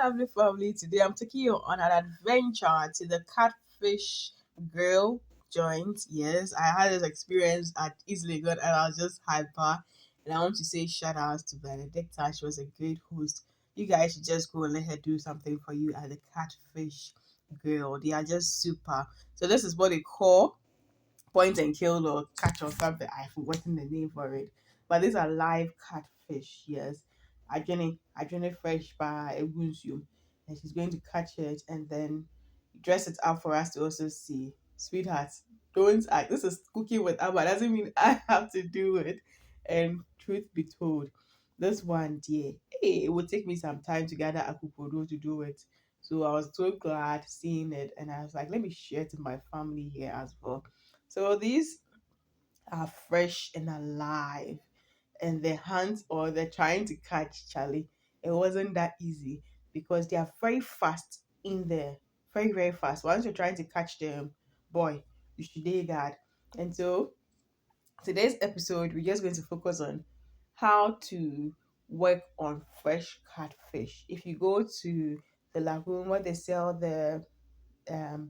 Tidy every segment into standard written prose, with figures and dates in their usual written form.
lovely family. Today I'm taking you on an adventure to the Catfish Grill joint. Yes, I had this experience at East Legon and I was just hyper. And I want to say shout outs to Benedicta. She was a great host. You guys should just go and let her do something for you at the Catfish Grill. They are just super. So this is what they call point and kill or catch or something. I've forgotten the name for it. But these are live catfish, yes. I fresh by a you. And she's going to catch it and then dress it up for us to also see. Sweetheart, don't act. This is cooking with Abba. Doesn't mean I have to do it. And truth be told, this one, dear, hey, it would take me some time to gather a kupodo to do it. So I was so glad seeing it, and I was like, let me share it to my family here as well. So these are fresh and alive, and the hands or they're trying to catch Charlie. It wasn't that easy because they are very fast in there, very very fast. Once you're trying to catch them, boy, you should do that. And so today's episode, we're just going to focus on how to work on fresh catfish. If you go to the lagoon where they sell the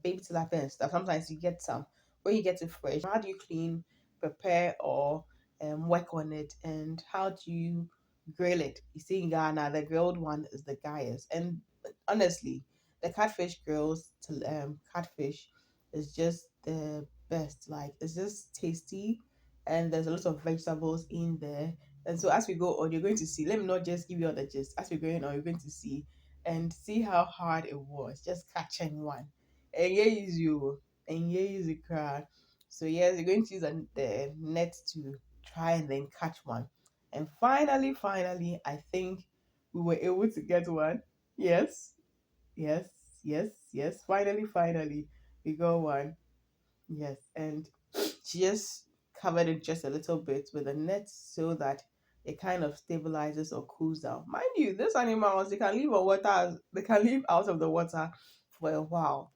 baby tilapia and stuff. Sometimes you get some where you get it fresh. How do you clean, prepare, or work on it, and how do you grill it? You see, in Ghana, the grilled one is the guyest, and honestly, the catfish grills to catfish is just the best. Like it's just tasty, and there's a lot of vegetables in there. And so as we go on, you're going to see. Let me not just give you all the gist. As we're going on, you're going to see and see how hard it was just catching one. And here is you, and here is the crowd. So yes, you're going to use the net to try and then catch one. And finally, I think we were able to get one. Yes, yes, yes. Finally, we got one. Yes, and she just covered it just a little bit with a net so that it kind of stabilizes or cools down. Mind you, these animals they can live out of the water for a while.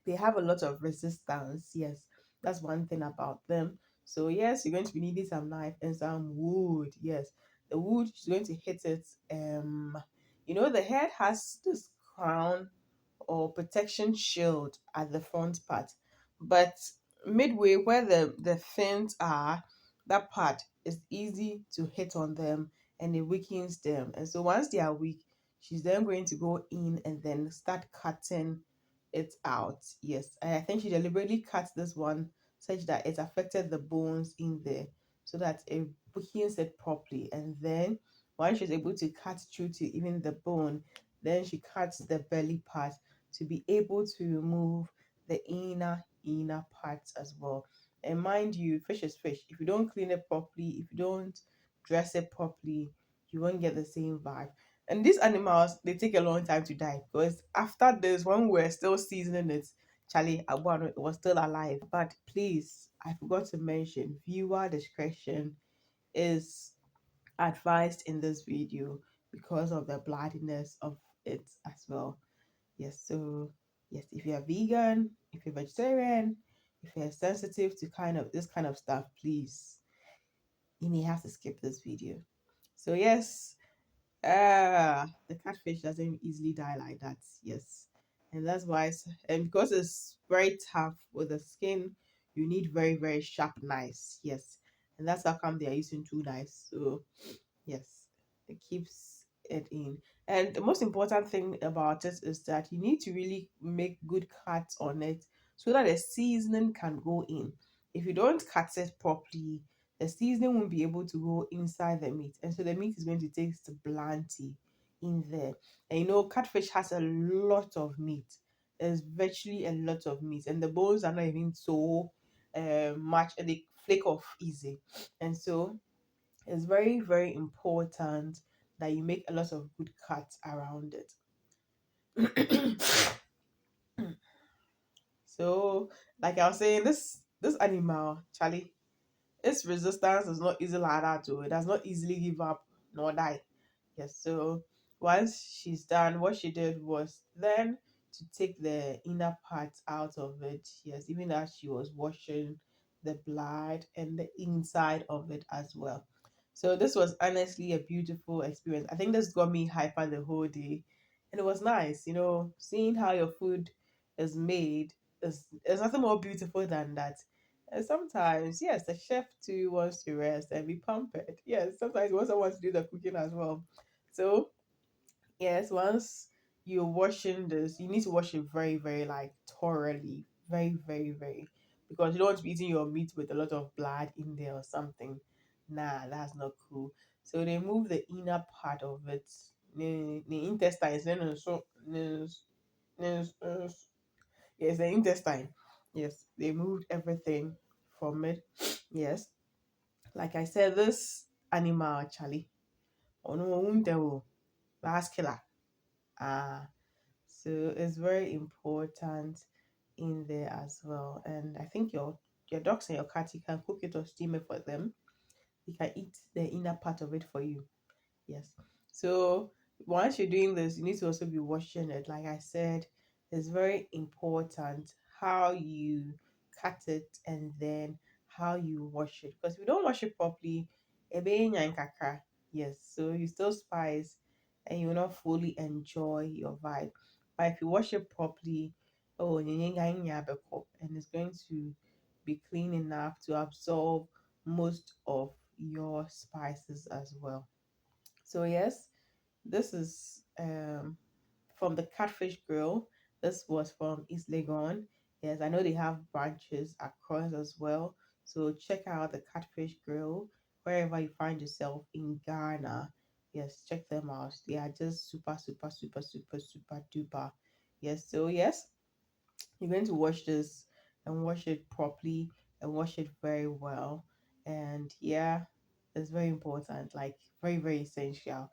They have a lot of resistance. Yes, that's one thing about them. So yes, you're going to be needing some knife and some wood. Yes, the wood is going to hit it. The head has this crown or protection shield at the front part, but midway where the fins are, that part is easy to hit on them and it weakens them. And so once they are weak, she's then going to go in and then start cutting it out. Yes, and I think she deliberately cut this one such that it affected the bones in there so that it weakens it properly. And then once she's able to cut through to even the bone, then she cuts the belly part to be able to remove the inner parts as well. And mind you, fish is fish. If you don't clean it properly, if you don't dress it properly, you won't get the same vibe. And these animals, they take a long time to die because after this, when we're still seasoning it, Charlie Aguano, it was still alive. But please, I forgot to mention, viewer discretion is advised in this video because of the bloodiness of it as well. Yes, so yes, if you're vegan, if you're vegetarian, if you're sensitive to kind of this kind of stuff, please, you may have to skip this video. So yes, the catfish doesn't easily die like that. Yes, and that's why, and because it's very tough with the skin, you need very very sharp knives. Yes, and that's how come they are using two knives. So yes, it keeps it in. And the most important thing about it is that you need to really make good cuts on it so that the seasoning can go in. If you don't cut it properly, the seasoning won't be able to go inside the meat. And so the meat is going to taste blanty in there. And catfish has a lot of meat. There's virtually a lot of meat. And the bones are not even so much, and they flake off easy. And so it's very, very important that you make a lot of good cuts around it. So, like I was saying, this animal, Charlie, its resistance is not easy like that too. It does not easily give up nor die. Yes, so once she's done, what she did was then to take the inner parts out of it. Yes, even as she was washing the blood and the inside of it as well. So this was honestly a beautiful experience. I think this got me hyper the whole day. And it was nice, seeing how your food is made. There's nothing more beautiful than that. And sometimes, yes, the chef too wants to rest and be pampered. Yes, sometimes he also wants to do the cooking as well. So yes, once you're washing this, you need to wash it very, very like thoroughly. Very, very, very. Because you don't want to be eating your meat with a lot of blood in there or something. Nah, that's not cool. So they move the inner part of it. The intestines. Yes, the intestine. Yes, they moved everything from it. Yes. Like I said, this animal actually. Oh no, vascular. Ah, so it's very important in there as well. And I think your dogs and your cat, you can cook it or steam it for them. You can eat the inner part of it for you. Yes. So once you're doing this, you need to also be washing it. Like I said, it's very important how you cut it and then how you wash it. Because if you don't wash it properly, ebe nya nkakra. Yes. So you still spice and you will not fully enjoy your vibe. But if you wash it properly, oh, nyenyenga nya beko, and it's going to be clean enough to absorb most of your spices as well. So yes, this is from the Catfish Grill. This was from East Legon. Yes, I know they have branches across as well. So check out the Catfish Grill wherever you find yourself in Ghana. Yes, check them out. They are just super, super, super, super, super duper. Yes, so yes, you're going to wash this and wash it properly and wash it very well. And yeah, it's very important, like very, very essential,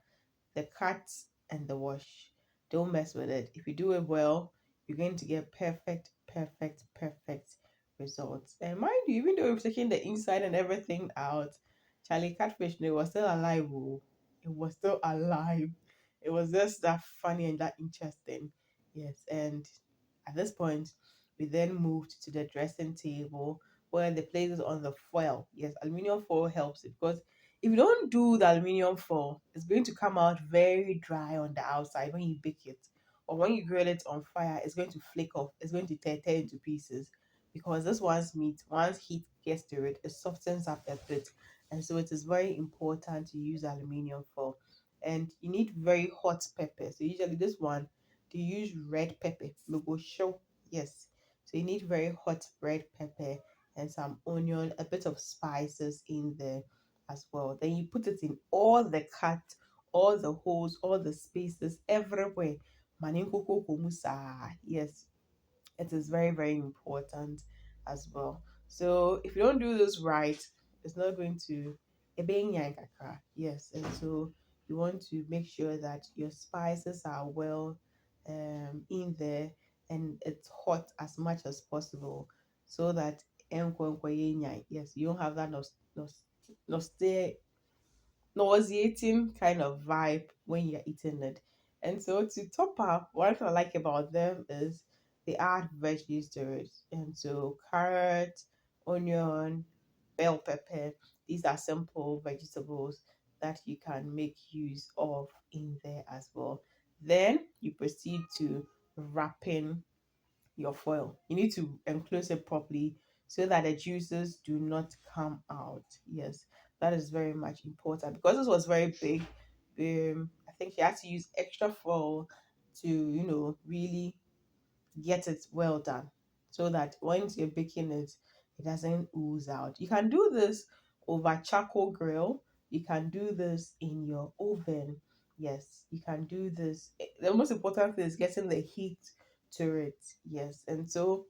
the cut and the wash. Don't mess with it. If you do it well, you're going to get perfect, perfect, perfect results. And mind you, even though we've taken the inside and everything out, Charlie Catfish, it was still alive. Oh. It was still alive. It was just that funny and that interesting. Yes. And at this point, we then moved to the dressing table where the place is on the foil. Yes, aluminum foil helps it because if you don't do the aluminium foil, it's going to come out very dry on the outside when you bake it. Or when you grill it on fire, it's going to flake off. It's going to tear into pieces. Because this one's meat, once heat gets to it, it softens up a bit. And so it is very important to use aluminium foil. And you need very hot pepper. So usually this one, they use red pepper. Logo show. Yes. So you need very hot red pepper and some onion, a bit of spices in there as well. Then you put it in all the cut, all the holes, all the spaces, everywhere. Maninkoko komusa. Yes, it is very, very important as well. So if you don't do this right, it's not going to yes, and so you want to make sure that your spices are well in there and it's hot as much as possible so that yes, you don't have that nostalgia nauseating kind of vibe when you're eating it. And so to top up, what I like about them is they add veggies to it. And so carrot, onion, bell pepper, these are simple vegetables that you can make use of in there as well. Then you proceed to wrapping your foil. You need to enclose it properly so that the juices do not come out. Yes, that is very much important because this was very big. I think you had to use extra foil to, really get it well done so that once you're baking it, it doesn't ooze out. You can do this over charcoal grill. You can do this in your oven. Yes, you can do this. The most important thing is getting the heat to it. Yes, and so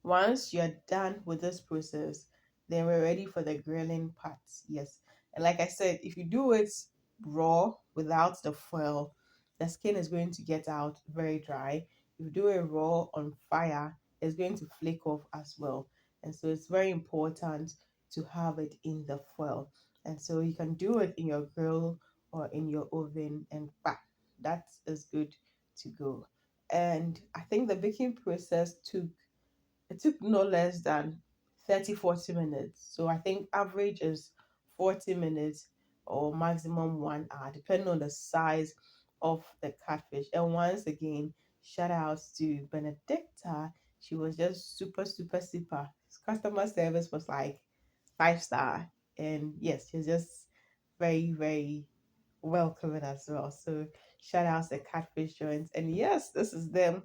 once you're done with this process, then we're ready for the grilling part. Yes. And like I said, if you do it raw without the foil, the skin is going to get out very dry. If you do it raw on fire, it's going to flake off as well. And so it's very important to have it in the foil. And so you can do it in your grill or in your oven, and that is good to go. And I think the baking process took no less than 30-40 minutes. So I think average is 40 minutes or maximum 1 hour, depending on the size of the catfish. And once again, shout outs to Benedicta. She was just super, super, super. Customer service was like 5 star. And yes, she's just very, very welcoming as well. So shout outs to Catfish Joints. And yes, this is them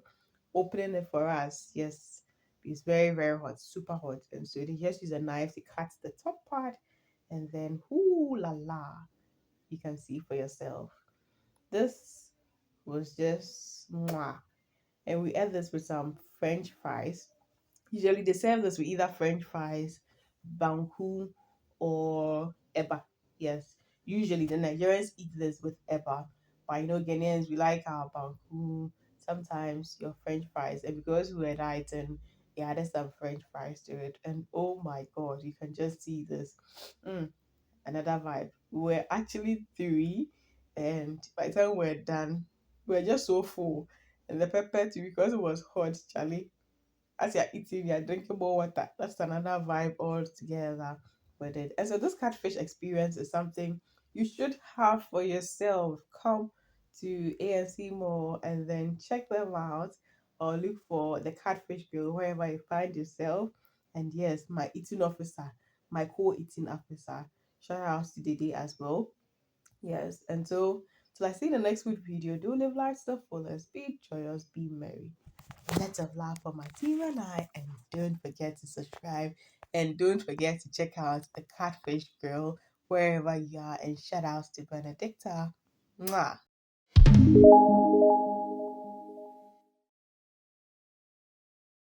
opening it for us. Yes, it's very, very hot, super hot. And so they just use a knife to cut the top part, and then ooh la la, you can see for yourself. This was just mwah. And we add this with some French fries. Usually they serve this with either French fries, banku, or eba. Yes, usually the Nigerians eat this with eba, but Ghanaians we like our banku. Sometimes your French fries, and because we were dieting, we added some French fries to it, and oh my God, you can just see this. Mm, another vibe. We were actually three, and by the time we were done, we were just so full, and the pepper too because it was hot, Charlie, as you're eating, you're drinking more water. That's another vibe altogether with it. And so this catfish experience is something you should have for yourself. Come to AnC Mall and then check them out, or look for the Catfish Grill wherever you find yourself. And yes, my eating officer, my co-eating officer. Shout out to Dede as well. Yes, and so till I see you in the next week video, do live life to the fullest, be joyous, be merry. Lots of love for my team and I. And don't forget to subscribe. And don't forget to check out the Catfish Grill wherever you are. And shout outs to Benedicta. Mwah.